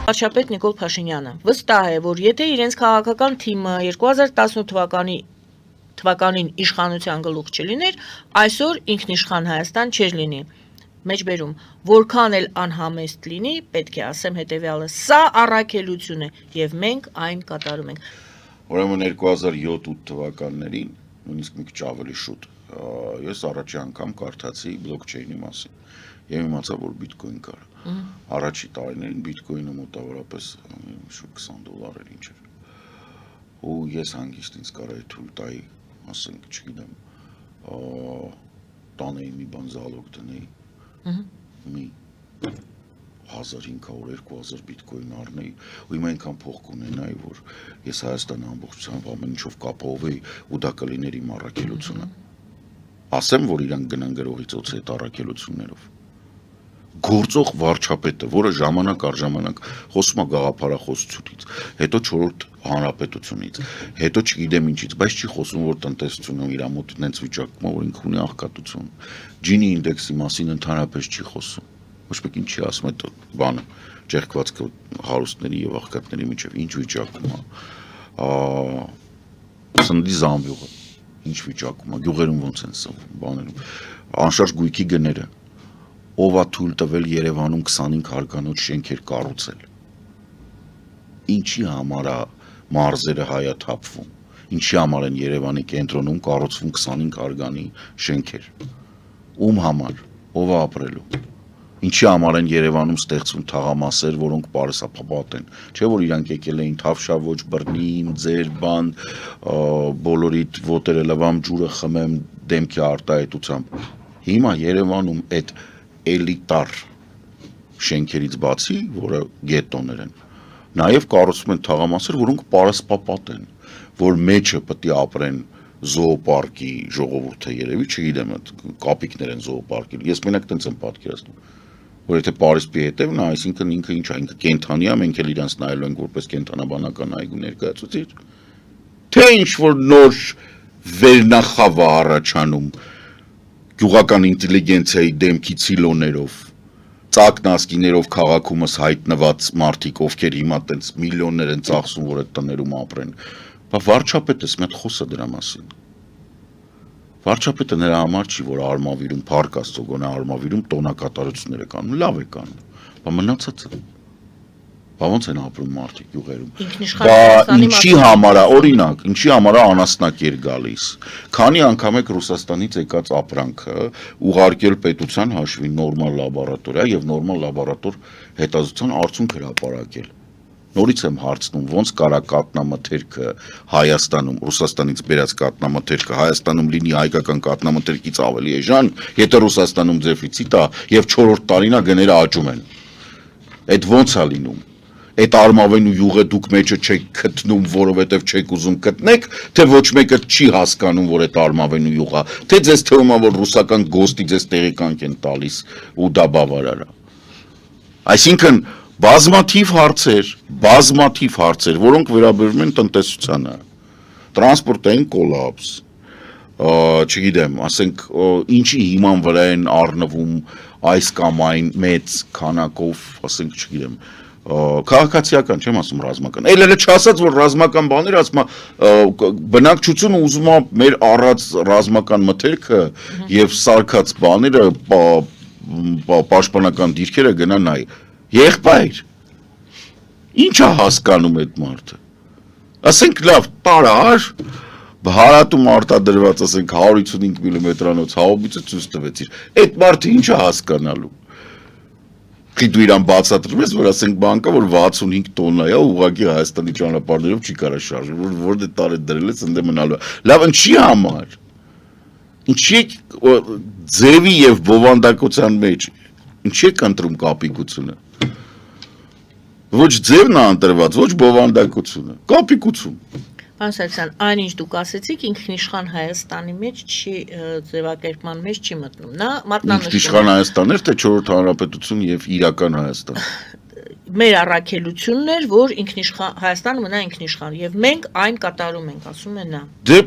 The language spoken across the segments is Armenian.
Վարչապետ Նիկոլ Փաշինյանը վստահ է, որ եթե իրենց քաղաքական թիմը 2018 թվականին իշխանության գլուխ չլիներ, այսօր ինքնիշխան Հայաստան չէր լինի։ Մեջբերում, որքան էլ անհամեստ լինի, պետք է ասեմ հետևյալը, սա առաքելություն է եւ մենք այն կատարում ենք։ Ուրեմն 2007-8 թվականներին, նույնիսկ մի քիչ ավելի շուտ, ես առաջի անգամ կարդացի բլոկչեյնի մասին եւ իմացա, որ բիտկոին կար։ Առաջի տարիներին բիտկոինը մոտավորապես $20 էր ինչ էր։ Ու ես հանգիստ ինձ կարայի թույլ տայի, ասենք, չգիտեմ, տանեի մի բան զալոգ դնեի, մի 1500-2000 բիտկոին առնեի, ու իմ այնքան փող կունենայի, որ ես Հայաստանը ամբողջությամբ ամեն ինչով կապահովեի, ու դա կլիներ իմ առաքելությունը։ Ասեմ, որ իրանք գնան գրողից օձ այդ առաքելություններով։ Գործող վարչապետը, որը ժամանակ առ ժամանակ խոսում է գաղափարախոսությունից, հետո 4-րդ հանրապետությունից, հետո չգիտեմ ինչից, բայց չի խոսում, որ տնտեսությունը իր մոտ նենց վիճակում է, որ ինքը ունի աղքատություն։ Ջինի ինդեքսի մասին ընդհանրապես չի խոսում։ Ոչ մեկ ինչ չի ասում այդ բանը, ճեղքվածքը հարուստների եւ աղքատների միջև ինչ վիճակում է։ Սննդի զամբյուղը ինչ վիճակում է, գյուղերում ոնց են սնվում, բաներում, անշարժ գույքի գները։ Ով է թույլ տվել Երևանում 25 հարկանոց շենքեր կառուցել։ Ինչի համար է մարզերը հայաթափվում։ Ինչի համար են Երևանի կենտրոնում կառուցվում 25 հարգանի շենքեր։ Ում համար, ով է ապրելու։ Ինչի համար են Երևանում ստեղծվում թաղամասեր, որոնք պարսափապատ են։ Չէ՞ որ իրանք եկել էին թավշավոճ, բռնի իմ, ձեր բան, բոլորիդ ոտերը լվամ, ջուրը խմեմ դեմքի արտահայտությամբ։ Հիմա Երևանում այդ էլիտար շենքերից բացի, որը գետոներ են, նաև կառուցվում են թաղամասեր, որոնք պարսպապատ են, որ մեջը պետք է ապրեն զոոպարկի ժողովուրդը երևի, չգիտեմ, կապիկներ են զոոպարկի։ Ես մենակ տենց եմ պատկերացնում, որ եթե Պարիսպի հետևն է, այսինքն ինքը ինչ է, ինքը կենթանի է, մենք էլ իրանց նայելու ենք որպես կենթանաբանական այգու ներկայացուցիչ, թե ինչ որ նոր վերնախավ է առաջանում գյուղական ինտելիգենցիայի դեմքի ցիլոներով, ծակնասկիներով քաղաքումս հայտնված մարդիկ, ովքեր հիմա տենց միլիոններ են ծախսում, որ այդ տներում ապրեն։ Բա վարչապետս մի հատ խոսա դրա մասին։ Վարչապետը նրա համար չի, որ Արմավիրում Փառք Աստծո գոնե Արմավիրում տոնակատարությունները կանում, լավ է կանում։ Բա մնացածը։ Բա ոնց են ապրում մարդիկ գյուղերում։ Բա ինչի համար է, օրինակ, ինչի համար է անասնակեր գալիս։ Քանի անգամ եք Ռուսաստանից եկած ապրանքը ուղարկել պետության հաշվին նորմալ լաբորատորիա եւ նորմալ լաբորատոր հետազոտության արդյունք հրապարակել։ Նորից եմ հարցնում, ոնց կարա կատնամթերքը Հայաստանում, Ռուսաստանից բերած կատնամթերքը Հայաստանում լինի հայկական կատնամթերքից ավելի էժան, եթե Ռուսաստանում դեֆիցիտ է եւ 4-րդ տարին է գները աճում են։ Այդ ոնց է լինում։ Այդ արմավենու յուղը դուք մեջը չեք գտնում, որովհետև չեք ուզում գտնեք, թե ոչ մեկը չի հասկանում, որ այդ արմավենու յուղ է, թե ձեզ թվում է, որ ռուսական գոստի ձեզ տեղեկանք են տալիս ու դա բավարար է։ Այսինքն բազմաթիվ հարցեր, որոնք վերաբերում են տնտեսությանը, տրանսպորտային կոլապս, չգիտեմ, ասենք, ինչի հիման վրա են առնվում այս կամ այն մեծ քանակով, ասենք, չգիտեմ, քաղաքացիական, չեմ ասում ռազմական։ Էլ չասած, որ ռազմական բաներ, ասում է բնակչությունը ուզում է մեր առած ռազմական մթերքը եւ սարքած բաները, պաշտպանական դիրքերը գնա նայ։ Եղբայր, ինչ է հասկանում այդ մարդը։ Ասենք լավ, տարար, հարատում արտադրված, ասենք 155 մմ-անոց հաուբիցը ցույց տվեցիր։ Այդ մարդը ինչ է հասկանալու։ Khi դու իրան բացատրում ես, որ ասենք բանկա, որ 65 տոննա է, ուղղակի Հայաստանի ճանապարհներով չի կարա շարժել, որ դե տարի դրել ես, ընդ մնալու է։ Լավ, ինչի համար։ Ինչի ձևի եւ բովանդակության մեջ, ինչի եք ընտրում կապիկությունը։ Ոչ ձևն է ընտրված, ոչ բովանդակությունը, կապիկություն։ Պարոն Սարգսյան, այնինչ դուք ասեցիք, ինքնիշխան Հայաստանի մեջ չի ձևակերպման մեջ չի մտնում։ Նա մատնանշում է։ Ինքնիշխան Հայաստան էր, թե 4-րդ հանրապետություն եւ իրական Հայաստան։ Մեր առաքելությունն էր, որ Հայաստանը մնա ինքնիշխան եւ մենք այն կատարում ենք, ասում է նա։ Դե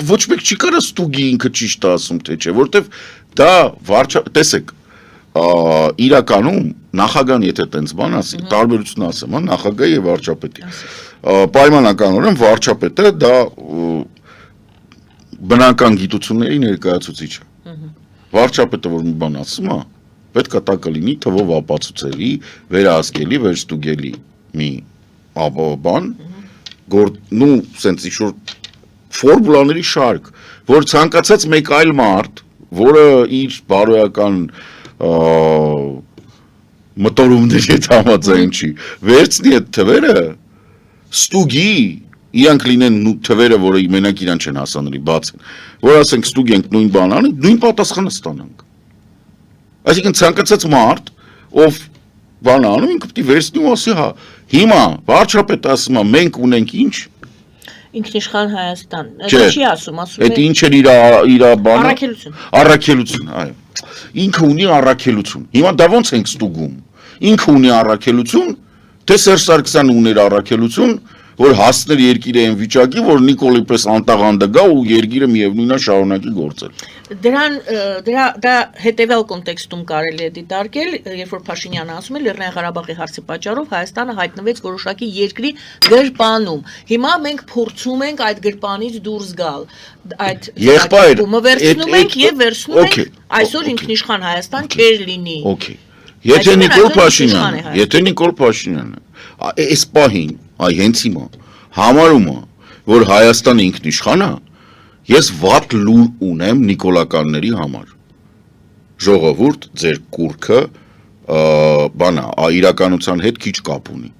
ոչ մեկ չի կարա ստուգի ինքը ճիշտ է ասում, թե չէ, որտեվ դա տեսեք, իրականում նախագահան եթե տենց բան ասի, տարբերություն ասեմ, հա, նախագահ եւ վարչապետի։ Պայմանականորեն վարչապետը դա բնական գիտությունների ներկայացուցիչ է։ Վարչապետը որ մի բան ասում է, պետք է տակը լինի թվով ապացուցելի, վերահսկելի, վերստուգելի մի բան, նու սենց ինչ-որ ֆորմուլաների շարք, որ ցանկացած մեկ այլ մարդ, որը իր բարոյական մտորումների հետ համաձայն չի, վերցնի այդ թվերը, ստուգի, իրանք լինեն թվերը, որը մենակ իրան չեն հասանելի, բաց են, որ ասենք ստուգենք նույն բան անենք, նույն պատասխանը ստանանք։ Այսինքն ցանկացած մարդ, ով բան անում, ինքը պետք է վերցնի ու ասի, հա, հիմա վարչապետը ասում է, մենք ունենք ինչ։ Ինքնիշխան Հայաստան։ Դա չի ասում, ասում է։ Այդ ինչ էր իր բանը։ Առաքելություն։ Առաքելություն, այո։ Ինքը ունի առաքելություն։ Հիմա դա ոնց ենք ստուգում։ Ինքը ունի առաքելություն, թե Սերժ Սարգսյանը ուներ առաքելություն, որ հասներ երկիրը այն վիճակի, որ Նիկոլի պես անտաղանդը գա ու երկիրը միևնույնն է շարունակի գործել։ Դա հետևյալ կոնտեքստում կարելի է դիտարկել, երբ որ Փաշինյանը ասում է Լեռնային Ղարաբաղի հարցի պատճառով Հայաստանը հայտնվեց որոշակի երկրի գրպանում։ Հիմա մենք փորձում ենք այդ գրպանից դուրս գալ։ Այդ եղբայր վերցնում ենք եւ վերցնում ենք այսօր ինքնիշխան Հայաստան չէր լինի։ Okay։ Եթե Նիկոլ Փաշինյանը այս պահին, այ հենց հիմա համարում է, որ Հայաստանը ինքնիշխան է, ես վատ լուր ունեմ նիկոլականների համար։ Ժողովուրդ, ձեր կուրքը բանա, իրականության հետ քիչ կապ ունի։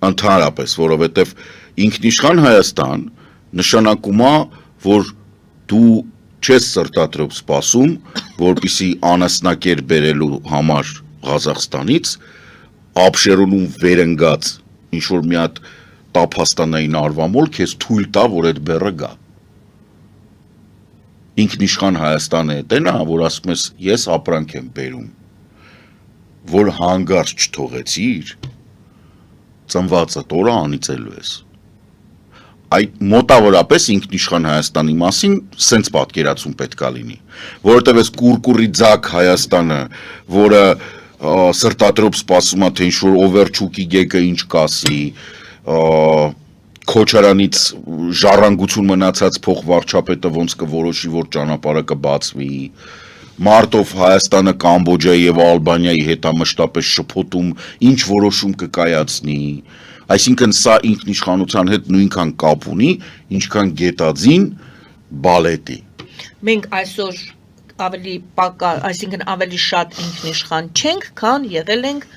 Ընդհանրապես, որովհետև ինքնիշխան Հայաստան նշանակում է, որ դու չես սրտատրոպ սպասում, որպեսզի անասնակեր բերելու համար Ղազախստանից ապշերոնում վերընկած ինչ-որ մի հատ տափաստանային արվամոլ քեզ թույլ տա, որ այդ բեռը գա։ Ինքնիշխան Հայաստանը է նա, որ ասում ես, ես ապրանք եմ բերում, որ հանգարց չթողեցիր, ծնվածը տորը անիծելու ես։ Այդ մոտավորապես ինքնիշխան Հայաստանի մասին սենց պատկերացում պետքա լինի, որովհետև այս կուրկուրի ձակ Հայաստանը, որը սրտատրոպ սպասում է, թե ինչ-որ օվերչուկի գեկը ինչ կասի, Քոչարանից ժառանգություն մնացած փոխվարչապետը ոնց կորոշի, որ ճանապարհը կբացվի, մարտով Հայաստանը Կամբոջայի եւ Ալբանիայի հետ ամշտապես շփոթում, ինչ որոշում կկայացնի, այսինքն սա ինքնիշխանության հետ նույնքան կապ ունի, ինչքան գետաձին բալետի։ Մենք այսօր ավելի այսինքն ավելի շատ ինքնիշխան չենք, քան եղել ենք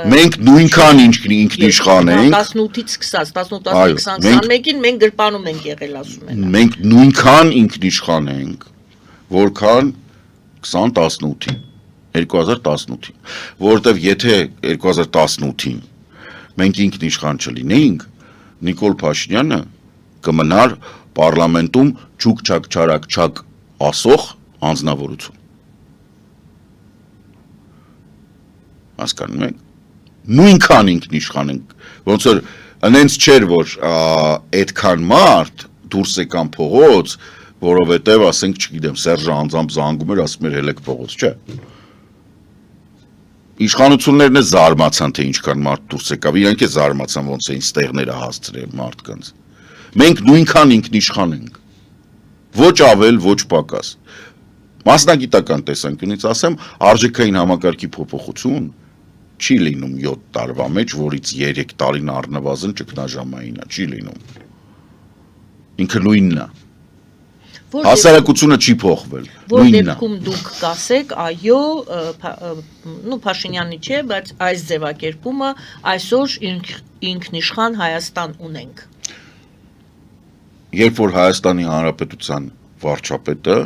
Մենք նույնքան ինքնիշխան ենք 18-ից սկսած 18-21-ին մենք գրպանում ենք եղել ասում են Մենք նույնքան ինքնիշխան ենք որքան 2018-ին 2018-ին որովհետև եթե 2018-ին մենք ինքնիշխան չլինեինք Նիկոլ Փաշինյանը կմնար պարլամենտում չուկ-չակ-չարակ-չակ ասող անձնավորություն հասկանում եք նույնքան ինքնիշխան ենք ոնց որ այնց չէր որ այդքան մարդ դուրս եկան փողոց որովհետև ասենք չգիտեմ Սերժը անձամբ զանգում էր ասում էր հելեք փողոց չէ իշխանություններն է զարմացան թե ինչքան մարդ դուրս եկավ իրանք է զարմացան ոնց էին ստեղները հասցրել մարդկանց մենք նույնքան ինքնիշխան ենք ոչ ավել ոչ պակաս մասնագիտական տեսանկյունից ասեմ արժեքային համակարգի փոփոխություն չի լինում 7 տարվա մեջ, որից 3 տարին առնվազն ճգնաժամային է, չի լինում։ Ինքը նույնն է։ Հասարակությունը չի փոխվել, նույնն է։ Որ դեպքում դուք կասեք, այո, Փաշինյանի չէ, բայց այս ձևակերպումը այսօր ինքնիշխան Հայաստան ունենք։ Երբ որ Հայաստանի Հանրապետության վարչապետը,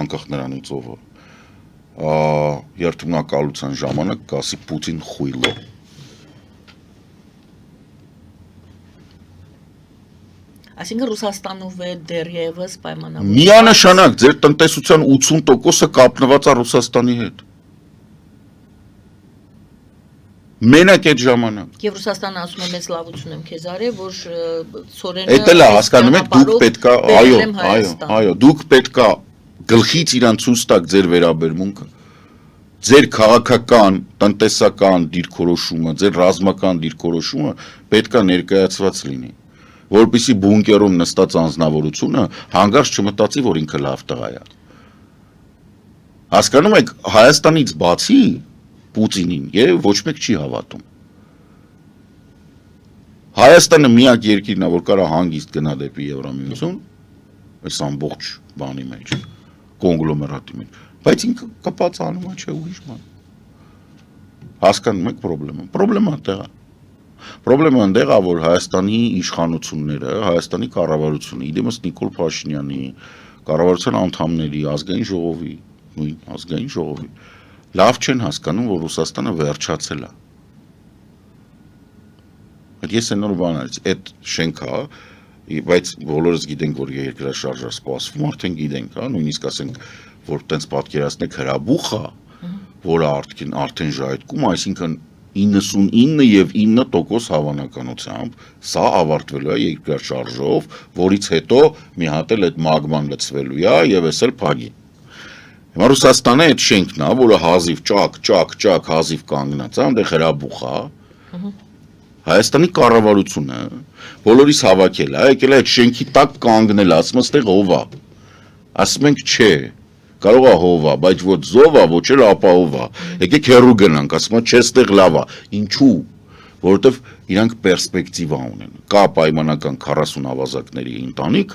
անկախ նրանից ով է, երթունակալության ժամանակ կասի Պուտին խույլո Այսինքն Ռուսաստանով է դեռևս պայմանավորված միանշանակ ձեր տնտեսության 80%-ը կապնված է Ռուսաստանի հետ մենակ այդ ժամանակ Եվ Ռուսաստանը ասում է մեծ լավություն եմ քեզ արել որ ծորենը Էդ էլ է հասկանում եք դուք պետքա այո դուք պետքա գլխից իրան ցույց տաք ձեր վերաբերմունքը ձեր քաղաքական, տնտեսական դիրքորոշումը, ձեր ռազմական դիրքորոշումը պետք է ներկայացված լինի, որպեսզի բունկերում նստած անձնավորությունը հանգարց չմտածի, որ ինքը լավ տղա է։ Հասկանում եք, Հայաստանից բացի Պուտինին եւ ոչ մեկ չի հավատում։ Հայաստանը միակ երկիրն է, որ կարա հանգիստ գնա դեպի Եվրամիություն, այս ամբողջ բանի մեջ, կոնգլոմերատի մեջ, բայց ինքը կպած անում է, չէ, ուրիշ բան։ Հասկանում եք խնդրեմը։ Խնդրեմը այդտեղ է։ Խնդրեմը այնտեղ է, որ Հայաստանի իշխանությունները, Հայաստանի կառավարությունը, իդեմս Նիկոլ Փաշինյանի կառավարության անդամների, ազգային ժողովի, նույն ազգային ժողովի, լավ չեն հասկանում, որ Ռուսաստանը վերջացել է։ Ես այն նոր բան արեցի, այդ շենքը, բայց բոլորս գիտենք, որ երկրաշարժը սպասվում, արդեն գիտենք, նույնիսկ ասենք, որ տենց պատկերացնեք հրաբուխ է, որը արդեն ժայթքում, այսինքն 99 եւ 9% հավանականությամբ սա ավարտվելու է երկրաշարժով, որից հետո մի հատ էլ այդ մագման լցվելու է եւ էս էլ փագի։ Հիմա Ռուսաստանը այդ շենքն է, որը հազիվ ճակ հազիվ կանգնած է, այնտեղ հրաբուխ է։ Հայաստանի կառավարությունը բոլորիս հավաքել է, եկել է այդ շենքի տակ կանգնել, ասում է, այստեղ հով է։ Ասում ենք, չէ, կարող է հով է, բայց ոչ զով է, ոչ էլ ապահով է։ Եկեք հեռու գնանք, ասում է, չէ, այստեղ լավ է։ Ինչու՞։ Որովհետև իրանք պերսպեկտիվա ունեն։ Կա պայմանական 40 ավազակների ընտանիք,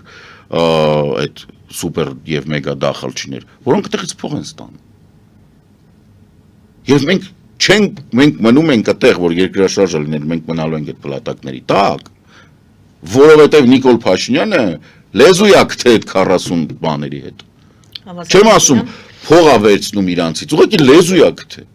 այդ սուպեր եւ մեգա դախալչիներ, որոնք այդտեղից փող են ստանում։ Եվ մենք մնում ենք այդտեղ, որ երկրաշարժը լիներ, մենք մնալու ենք այդ փլատակների տակ, որովհետև Նիկոլ Փաշինյանը լեզու է գտել այդ 40 բաների հետ։ Չեմ ասում փող է վերցնում իրանցից, ուղղակի լեզու է գտել։